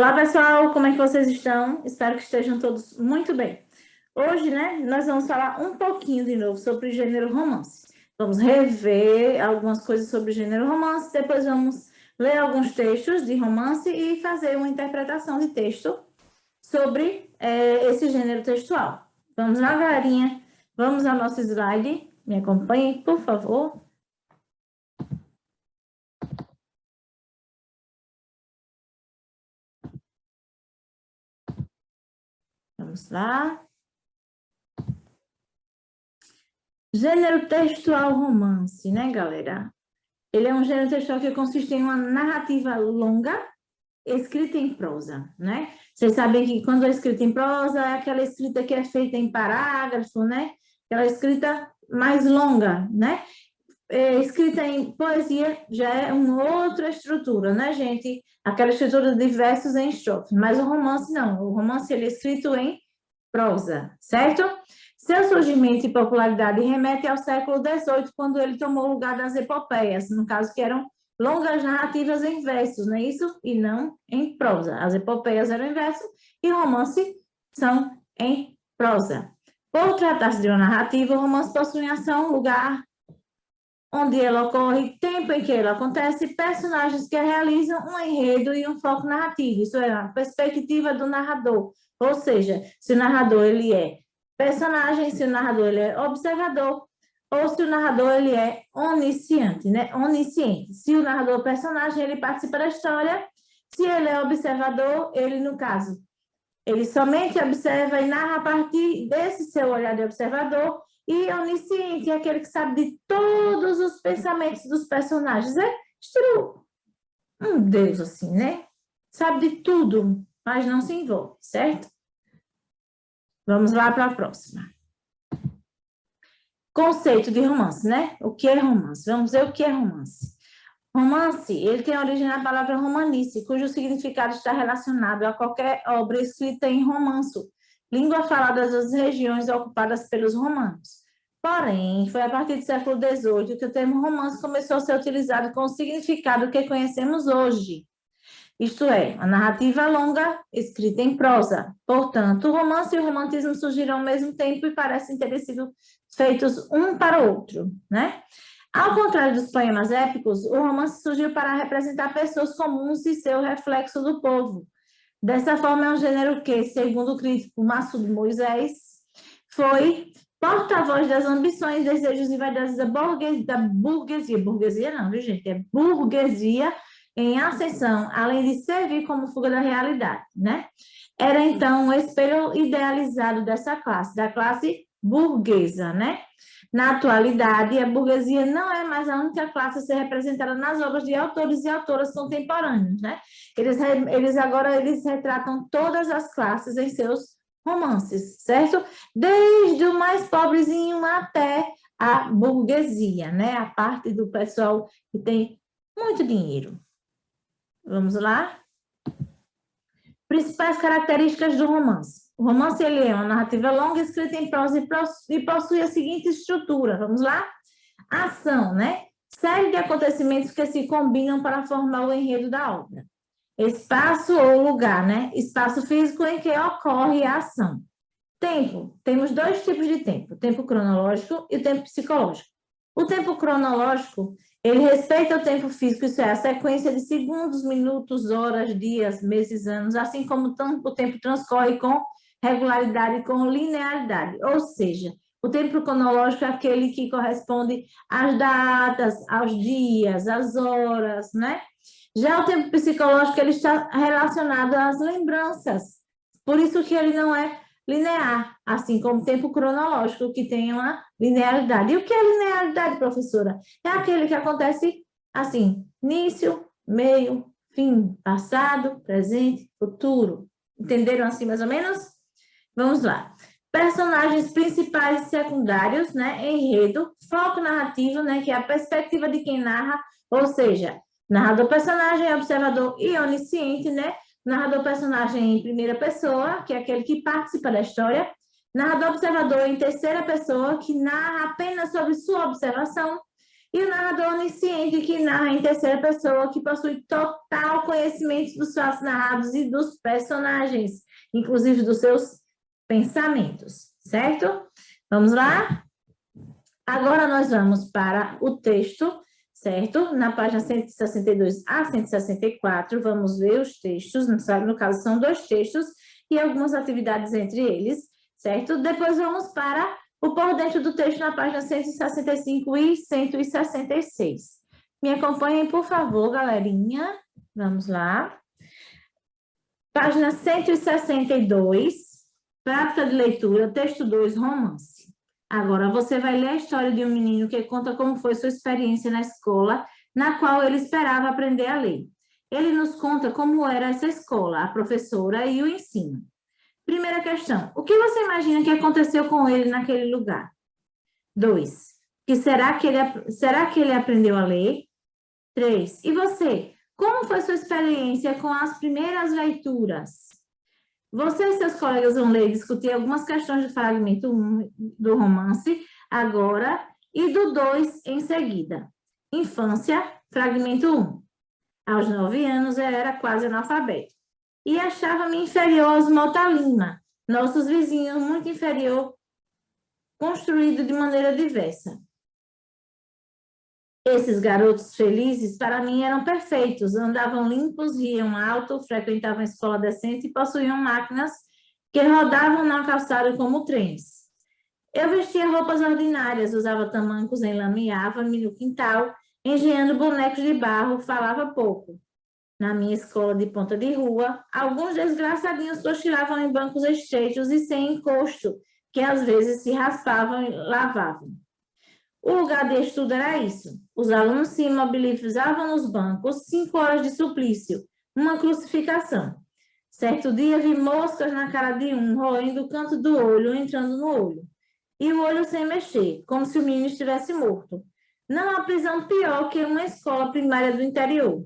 Olá, pessoal, como é que vocês estão? Espero que estejam todos muito bem. Hoje, né, nós vamos falar um pouquinho de novo sobre o gênero romance. Vamos rever algumas coisas sobre o gênero romance, depois vamos ler alguns textos de romance e fazer uma interpretação de texto sobre esse gênero textual. Vamos lá, galerinha? Vamos ao nosso slide. Me acompanhem, por favor. Vamos lá. Gênero textual romance, né, galera? Ele é um gênero textual que consiste em uma narrativa longa, escrita em prosa, né? Vocês sabem que quando é escrita em prosa, é aquela escrita que é feita em parágrafo, né? Aquela escrita mais longa, né? Escrita em poesia já é uma outra estrutura, né, gente? Aquela estrutura de versos em estrofes. Mas o romance não. O romance ele é escrito em prosa, certo? Seu surgimento e popularidade remete ao século XVIII, quando ele tomou o lugar das epopeias, no caso que eram longas narrativas em versos, não é isso? E não em prosa. As epopeias eram em verso e romance são em prosa. Por tratar-se de uma narrativa, o romance possui ação, lugar onde ela ocorre, tempo em que ela acontece, personagens que realizam um enredo e um foco narrativo, isso é, a perspectiva do narrador. Ou seja, se o narrador ele é personagem, se o narrador ele é observador, ou se o narrador ele é onisciente, né? Onisciente. Se o narrador é personagem, ele participa da história, se ele é observador, ele, no caso, ele somente observa e narra a partir desse seu olhar de observador, e onisciente é aquele que sabe de todos os pensamentos dos personagens. É estilo um Deus, assim, né? Sabe de tudo, mas não se envolve, certo? Vamos lá para a próxima. Conceito de romance, né? O que é romance? Vamos ver o que é romance. Romance, ele tem origem na palavra romanice, cujo significado está relacionado a qualquer obra escrita em romanço, língua falada das regiões ocupadas pelos romanos. Porém, foi a partir do século XVIII que o termo romance começou a ser utilizado com o significado que conhecemos hoje. Isto é, a narrativa longa escrita em prosa. Portanto, o romance e o romantismo surgiram ao mesmo tempo e parecem ter sido feitos um para o outro, né? Ao contrário dos poemas épicos, o romance surgiu para representar pessoas comuns e ser o reflexo do povo. Dessa forma, é um gênero que, segundo o crítico Massudo Moisés, foi porta-voz das ambições, desejos e vaidades da burguesia. Burguesia não, viu, gente? É burguesia em ascensão, além de servir como fuga da realidade, né? Era, então, um espelho idealizado dessa classe, da classe burguesa, né? Na atualidade, a burguesia não é mais a única classe a ser representada nas obras de autores e autoras contemporâneos, né? Eles agora retratam todas as classes em seus romances, certo? Desde o mais pobrezinho até a burguesia, né? A parte do pessoal que tem muito dinheiro. Vamos lá? Principais características do romance. O romance ele é uma narrativa longa, escrita em prosa e possui a seguinte estrutura. Vamos lá? Ação, né? Série de acontecimentos que se combinam para formar o enredo da obra. Espaço ou lugar, né? Espaço físico em que ocorre a ação. Tempo. Temos dois tipos de tempo, o tempo cronológico e o tempo psicológico. O tempo cronológico, ele respeita o tempo físico, isso é, a sequência de segundos, minutos, horas, dias, meses, anos, assim como o tempo transcorre com regularidade e com linearidade. Ou seja, o tempo cronológico é aquele que corresponde às datas, aos dias, às horas, né? Já o tempo psicológico, ele está relacionado às lembranças. Por isso que ele não é linear, assim como o tempo cronológico, que tem uma linearidade. E o que é linearidade, professora? É aquele que acontece assim, início, meio, fim, passado, presente, futuro. Entenderam assim mais ou menos? Vamos lá. Personagens principais e secundários, né? Enredo, foco narrativo, né? Que é a perspectiva de quem narra, ou seja, narrador, personagem, observador e onisciente, né? Narrador, personagem em primeira pessoa, que é aquele que participa da história. Narrador, observador em terceira pessoa, que narra apenas sobre sua observação. E o narrador onisciente, que narra em terceira pessoa, que possui total conhecimento dos fatos narrados e dos personagens, inclusive dos seus pensamentos, certo? Vamos lá? Agora nós vamos para o texto, certo? Na página 162 a 164, vamos ver os textos, no caso são 2 textos e algumas atividades entre eles, certo? Depois vamos para o por dentro do texto na página 165 e 166. Me acompanhem, por favor, galerinha. Vamos lá. Página 162, prática de leitura, texto 2, romance. Agora, você vai ler a história de um menino que conta como foi sua experiência na escola, na qual ele esperava aprender a ler. Ele nos conta como era essa escola, a professora e o ensino. Primeira questão, o que você imagina que aconteceu com ele naquele lugar? 2, será que ele aprendeu a ler? 3, e você? Como foi sua experiência com as primeiras leituras? Você e seus colegas vão ler e discutir algumas questões do fragmento 1 do romance agora e do 2 em seguida. Infância, fragmento 1. Aos 9 anos, eu era quase analfabeto. E achava-me inferior aos Mota Lima, nossos vizinhos, muito inferior, construído de maneira diversa. Esses garotos felizes, para mim, eram perfeitos, andavam limpos, riam alto, frequentavam escola decente e possuíam máquinas que rodavam na calçada como trens. Eu vestia roupas ordinárias, usava tamancos, enlameava-me no quintal, engenhando bonecos de barro, falava pouco. Na minha escola de ponta de rua, alguns desgraçadinhos cochilavam em bancos estreitos e sem encosto, que às vezes se raspavam e lavavam. O lugar de estudo era isso. Os alunos se imobilizavam nos bancos, 5 horas de suplício, uma crucificação. Certo dia vi moscas na cara de um, roendo o canto do olho, entrando no olho. E o olho sem mexer, como se o menino estivesse morto. Não há prisão pior que uma escola primária do interior.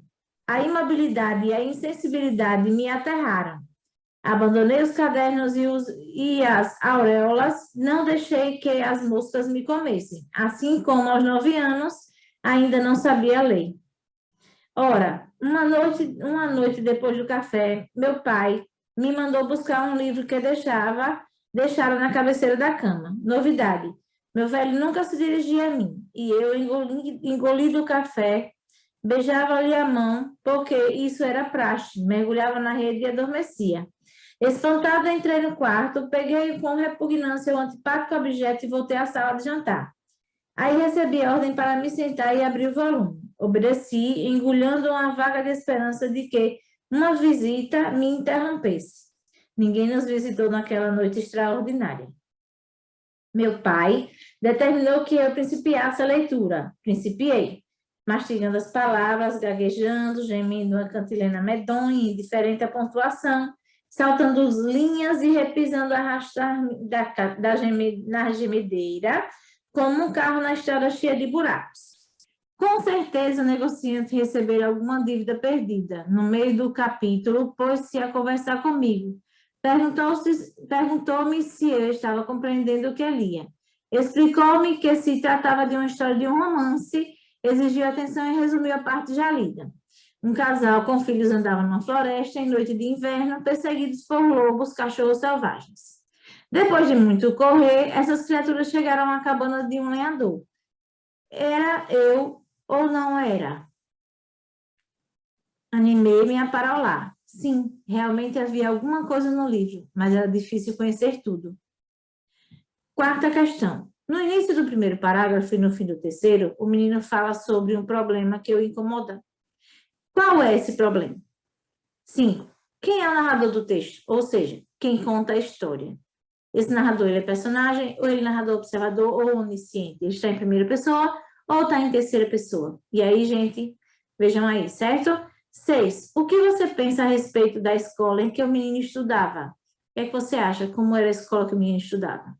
A imobilidade e a insensibilidade me aterraram. Abandonei os cadernos e as auréolas, não deixei que as moscas me comessem. Assim como aos 9 anos, ainda não sabia ler. Ora, uma noite depois do café, meu pai me mandou buscar um livro que deixaram na cabeceira da cama. Novidade, meu velho nunca se dirigia a mim, e eu engoli do café, beijava-lhe a mão, porque isso era praxe, mergulhava na rede e adormecia. Espantada, entrei no quarto, peguei com repugnância o antipático objeto e voltei à sala de jantar. Aí recebi a ordem para me sentar e abrir o volume. Obedeci, engolindo uma vaga de esperança de que uma visita me interrompesse. Ninguém nos visitou naquela noite extraordinária. Meu pai determinou que eu principiasse a leitura. Principiei, mastigando as palavras, gaguejando, gemendo uma cantilena medonha, indiferente à pontuação, saltando as linhas e repisando arrastar na gemedeira, como um carro na estrada cheia de buracos. Com certeza o negociante recebeu alguma dívida perdida. No meio do capítulo, pôs-se a conversar comigo. Perguntou-me se eu estava compreendendo o que lia. Explicou-me que se tratava de uma história de um romance, exigiu atenção e resumiu a parte já lida. Um casal com filhos andava numa floresta em noite de inverno, perseguidos por lobos, cachorros selvagens. Depois de muito correr, essas criaturas chegaram à cabana de um lenhador. Era eu ou não era? Animei-me a parolar. Sim, realmente havia alguma coisa no livro, mas era difícil conhecer tudo. Quarta questão. No início do primeiro parágrafo e no fim do terceiro, o menino fala sobre um problema que o incomoda. Qual é esse problema? 5. Quem é o narrador do texto? Ou seja, quem conta a história. Esse narrador, ele é personagem, ou ele é narrador observador, ou onisciente. Ele está em primeira pessoa, ou está em terceira pessoa. E aí, gente, vejam aí, certo? 6. O que você pensa a respeito da escola em que o menino estudava? O que é que você acha? Como era a escola que o menino estudava?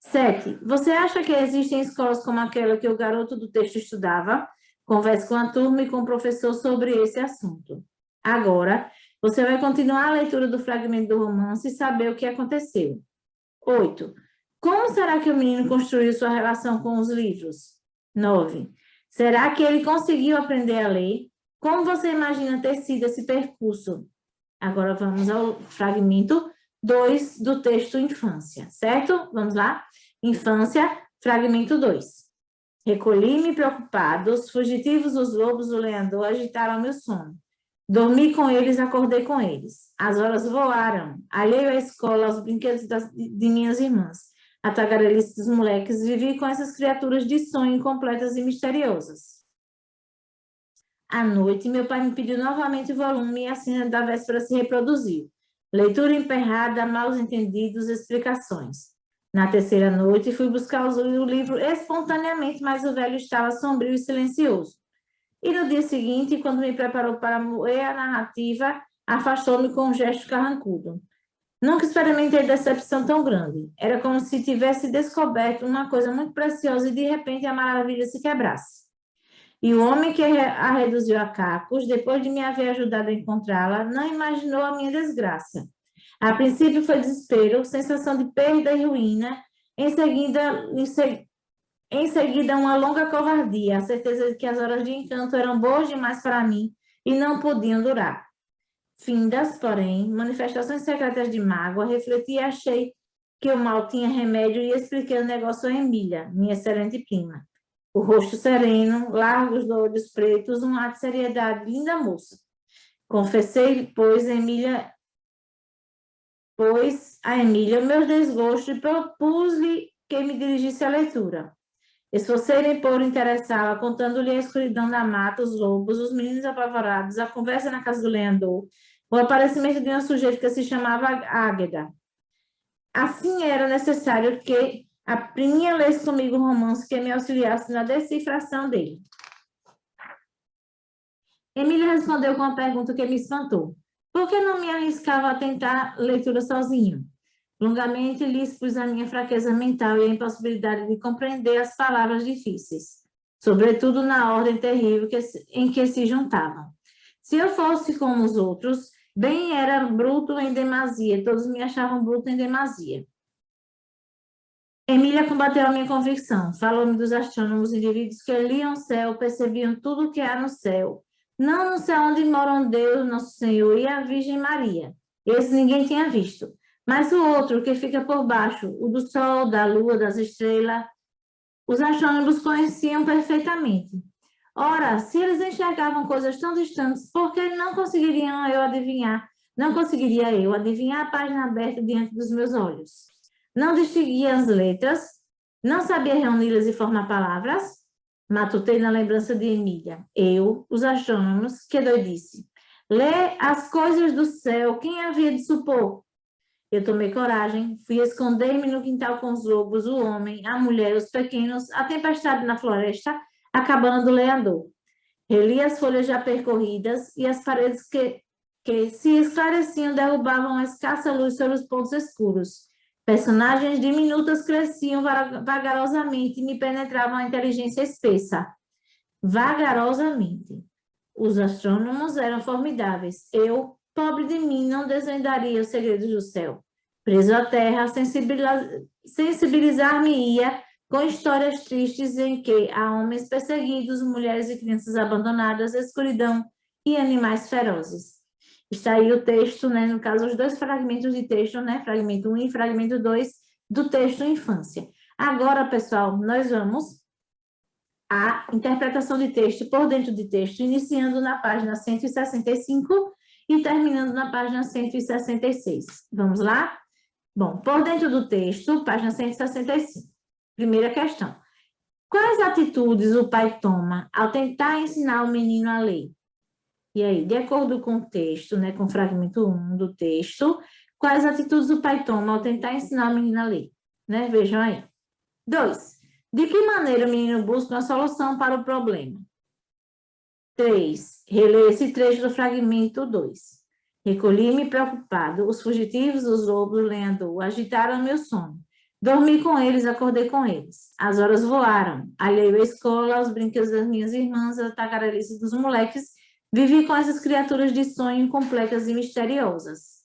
7. Você acha que existem escolas como aquela que o garoto do texto estudava? Converse com a turma e com o professor sobre esse assunto. Agora, você vai continuar a leitura do fragmento do romance e saber o que aconteceu. 8. Como será que o menino construiu sua relação com os livros? 9. Será que ele conseguiu aprender a ler? Como você imagina ter sido esse percurso? Agora vamos ao fragmento 2 do texto Infância, certo? Vamos lá? Infância, fragmento 2. Recolhi-me preocupados, fugitivos os lobos do leandor agitaram meu sono. Dormi com eles, acordei com eles. As horas voaram, alheio à escola, aos brinquedos de minhas irmãs. A tagarelice dos moleques, vivi com essas criaturas de sonho incompletas e misteriosas. À noite, meu pai me pediu novamente o volume e a cena da véspera se reproduziu. Leitura emperrada, mal entendidos, explicações. Na terceira noite, fui buscar o livro espontaneamente, mas o velho estava sombrio e silencioso. E no dia seguinte, quando me preparou para moer a narrativa, afastou-me com um gesto carrancudo. Nunca experimentei decepção tão grande. Era como se tivesse descoberto uma coisa muito preciosa e de repente a maravilha se quebrasse. E o homem que a reduziu a cacos, depois de me haver ajudado a encontrá-la, não imaginou a minha desgraça. A princípio foi desespero, sensação de perda e ruína, em seguida uma longa covardia, a certeza de que as horas de encanto eram boas demais para mim e não podiam durar. Findas, porém, manifestações secretas de mágoa, refleti e achei que o mal tinha remédio e expliquei o negócio a Emília, minha excelente prima. O rosto sereno, largos olhos pretos, um ar de seriedade, linda moça. Confessei, pois, a Emília o meu desgosto e propus-lhe que me dirigisse à leitura. Esforcei-me por interessá-la, contando-lhe a escuridão da mata, os lobos, os meninos apavorados, a conversa na casa do leandor, o aparecimento de uma sujeita que se chamava Águeda. Assim era necessário que a priminha lesse comigo um romance que me auxiliasse na decifração dele. Emília respondeu com uma pergunta que me espantou. Por que não me arriscava a tentar leitura sozinho? Longamente lhe expus a minha fraqueza mental e a impossibilidade de compreender as palavras difíceis, sobretudo na ordem terrível em que se juntavam. Se eu fosse como os outros, bem era bruto em demasia, todos me achavam bruto em demasia. Emília combateu a minha convicção, falou-me dos astrônomos, indivíduos que liam o céu, percebiam tudo o que há no céu, não no céu onde moram Deus, Nosso Senhor e a Virgem Maria. Esse ninguém tinha visto. Mas o outro, que fica por baixo, o do sol, da lua, das estrelas, os astrônomos conheciam perfeitamente. Ora, se eles enxergavam coisas tão distantes, por que não conseguiria eu adivinhar a página aberta diante dos meus olhos? Não distinguia as letras, não sabia reuni-las e formar palavras? Matutei na lembrança de Emília. Eu, os astrônomos, que doidice. Lê as coisas do céu, quem havia de supor? Eu tomei coragem, fui esconder-me no quintal com os lobos, o homem, a mulher, os pequenos, a tempestade na floresta, a cabana do leandor. Reli as folhas já percorridas e as paredes que se esclareciam derrubavam a escassa luz sobre os pontos escuros. Personagens diminutas cresciam vagarosamente e me penetravam a inteligência espessa. Vagarosamente. Os astrônomos eram formidáveis. Eu, pobre de mim, não desvendaria os segredos do céu. Preso à terra, sensibilizar-me-ia com histórias tristes em que há homens perseguidos, mulheres e crianças abandonadas, escuridão e animais ferozes. Está aí o texto, né, no caso, os dois fragmentos de texto, né, fragmento 1 e fragmento 2 do texto Infância. Agora, pessoal, nós vamos à interpretação de texto por dentro de texto, iniciando na página 165 e terminando na página 166. Vamos lá? Bom, por dentro do texto, página 165. Primeira questão. Quais atitudes o pai toma ao tentar ensinar o menino a ler? E aí, de acordo com o texto, né, com o fragmento 1 do texto, quais atitudes o pai toma ao tentar ensinar o menino a ler? Né? Vejam aí. 2. De que maneira o menino busca uma solução para o problema? 3. Releia esse trecho do fragmento 2. Recolhi-me preocupado. Os fugitivos, os lobos, o leandor, agitaram meu sono. Dormi com eles, acordei com eles. As horas voaram. Alheio à escola, aos brinquedos das minhas irmãs, a tagarelice dos moleques, vivi com essas criaturas de sonho completas e misteriosas.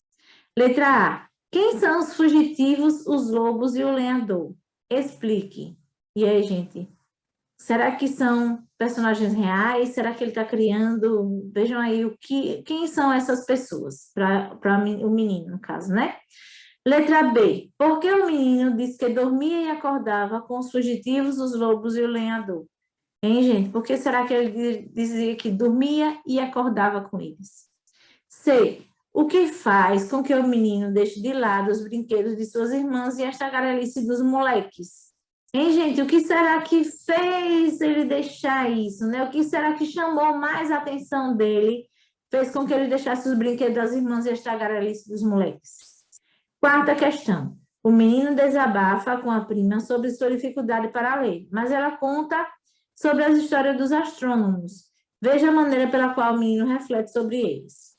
Letra A. Quem são os fugitivos, os lobos e o leandor? Explique. E aí, gente? Será que são personagens reais? Será que ele está criando? Vejam aí quem são essas pessoas, para o menino, no caso, né? Letra B. Por que o menino disse que dormia e acordava com os fugitivos, os lobos e o lenhador? Hein, gente? Por que será que ele dizia que dormia e acordava com eles? C. O que faz com que o menino deixe de lado os brinquedos de suas irmãs e a tagarelice dos moleques? Hein, gente? O que será que fez ele deixar isso, né? O que será que chamou mais a atenção dele, fez com que ele deixasse os brinquedos das irmãs e a tagarelice dos moleques? Quarta questão. O menino desabafa com a prima sobre sua dificuldade para ler, mas ela conta sobre as histórias dos astrônomos. Veja a maneira pela qual o menino reflete sobre eles.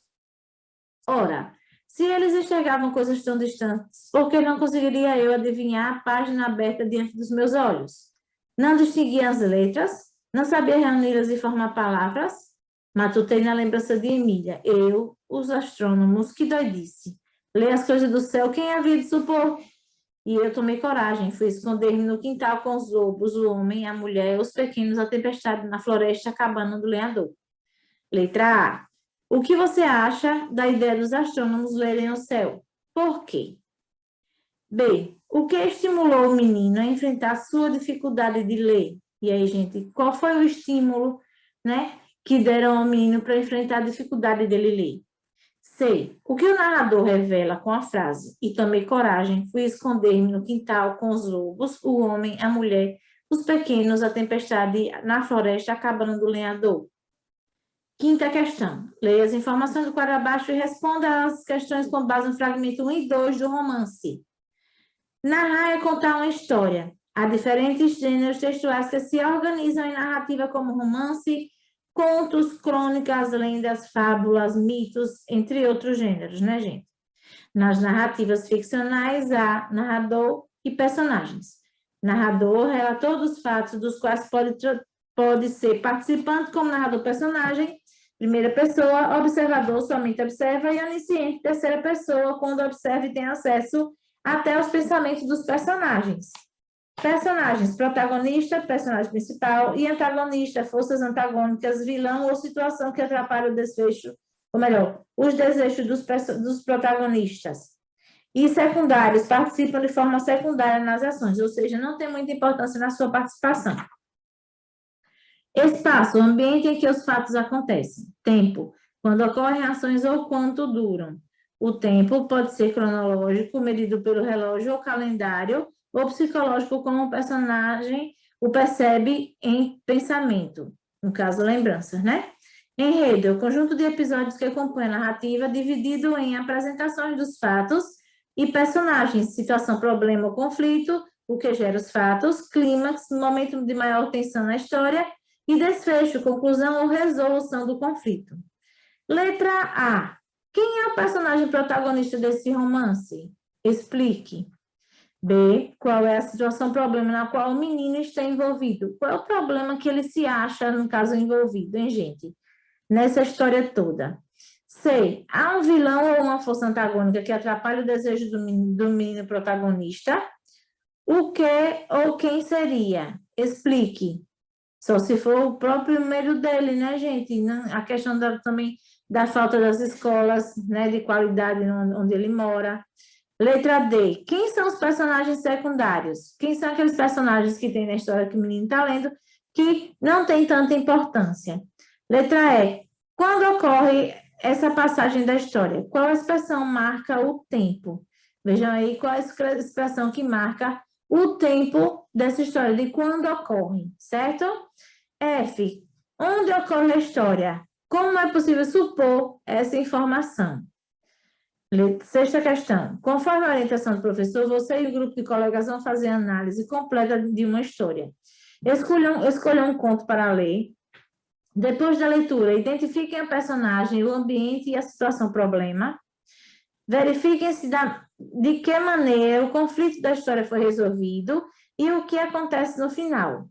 Ora, se eles enxergavam coisas tão distantes, por que não conseguiria eu adivinhar a página aberta diante dos meus olhos? Não distinguia as letras? Não sabia reuni-las e formar palavras? Matutei na lembrança de Emília. Eu, os astrônomos, que doidice. Ler as coisas do céu, quem havia de supor? E eu tomei coragem, fui esconder-me no quintal com os lobos, o homem, a mulher, os pequenos, a tempestade na floresta, a cabana do lenhador. Letra A. O que você acha da ideia dos astrônomos lerem o céu? Por quê? B. O que estimulou o menino a enfrentar sua dificuldade de ler? E aí, gente, qual foi o estímulo, né, que deram ao menino para enfrentar a dificuldade dele ler? C. O que o narrador revela com a frase "e tomei coragem, fui esconder-me no quintal com os lobos, o homem, a mulher, os pequenos, a tempestade na floresta, a cabana do lenhador"? Quinta questão. Leia as informações do quadro abaixo e responda as questões com base no fragmento 1 e 2 do romance. Narrar é contar uma história. Há diferentes gêneros textuais que se organizam em narrativa como romance, contos, crônicas, lendas, fábulas, mitos, entre outros gêneros, né, gente? Nas narrativas ficcionais, há narrador e personagens. Narrador, relator dos fatos, dos quais pode ser participante como narrador personagem, primeira pessoa, observador, somente observa, e onisciente, terceira pessoa, quando observa e tem acesso até os pensamentos dos personagens. Personagens: protagonista, personagem principal, e antagonista, forças antagônicas, vilão ou situação que atrapalha o desfecho, ou melhor, os desejos dos protagonistas. E secundários participam de forma secundária nas ações, ou seja, não tem muita importância na sua participação. Espaço: o ambiente em que os fatos acontecem. Tempo: quando ocorrem ações ou quanto duram. O tempo pode ser cronológico, medido pelo relógio ou calendário, ou psicológico, como o personagem o percebe em pensamento, no caso, lembranças, né? Enredo: é o conjunto de episódios que compõe a narrativa, dividido em apresentações dos fatos e personagens, situação, problema ou conflito, o que gera os fatos, clímax, momento de maior tensão na história, e desfecho, conclusão ou resolução do conflito. Letra A. Quem é o personagem protagonista desse romance? Explique. B. Qual é a situação, problema na qual o menino está envolvido? Qual é o problema que ele se acha, no caso, envolvido, hein, gente? Nessa história toda. C. Há um vilão ou uma força antagônica que atrapalha o desejo do menino protagonista? O que ou quem seria? Explique. Só se for o próprio medo dele, né, gente? A questão também da falta das escolas, né, de qualidade onde ele mora. Letra D. Quem são os personagens secundários? Quem são aqueles personagens que tem na história que o menino está lendo que não tem tanta importância? Letra E. Quando ocorre essa passagem da história? Qual expressão marca o tempo? Vejam aí qual a expressão que marca o tempo dessa história, de quando ocorre, certo? F. Onde ocorre a história? Como é possível supor essa informação? Sexta questão. Conforme a orientação do professor, você e o grupo de colegas vão fazer a análise completa de uma história. Escolham um conto para ler. Depois da leitura, identifiquem o personagem, o ambiente e a situação problema. Verifiquem de que maneira o conflito da história foi resolvido e o que acontece no final.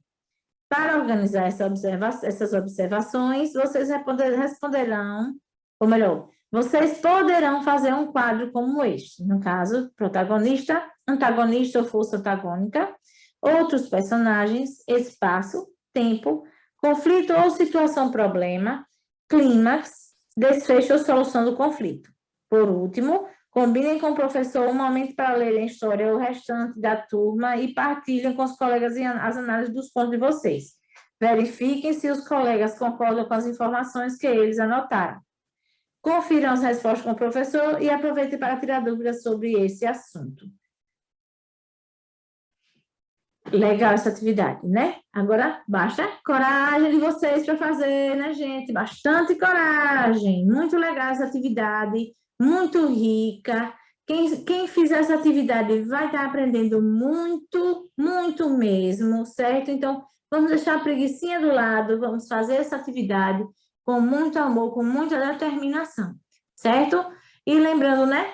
Para organizar essas observações, vocês responderão, ou melhor, vocês poderão fazer um quadro como este. No caso, protagonista, antagonista ou força antagônica, outros personagens, espaço, tempo, conflito ou situação problema, clímax, desfecho ou solução do conflito. Por último, combinem com o professor um momento para lerem a história o restante da turma e partilhem com os colegas as análises dos pontos de vocês. Verifiquem se os colegas concordam com as informações que eles anotaram. Confiram as respostas com o professor e aproveitem para tirar dúvidas sobre esse assunto. Legal essa atividade, né? Agora, basta coragem de vocês para fazer, né, gente? Bastante coragem. Muito legal essa atividade, muito rica. Quem fizer essa atividade vai estar aprendendo muito, muito mesmo, certo? Então, vamos deixar a preguicinha do lado, vamos fazer essa atividade com muito amor, com muita determinação, certo? E lembrando, né?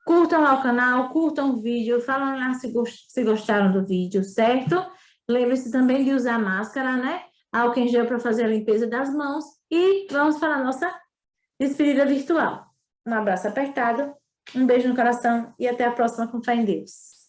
Curtam lá o canal, curtam o vídeo, falam lá se gostaram do vídeo, certo? Lembre-se também de usar máscara, né? Álcool em gel para fazer a limpeza das mãos. E vamos para a nossa despedida virtual. Um abraço apertado, um beijo no coração e até a próxima com fé em Deus.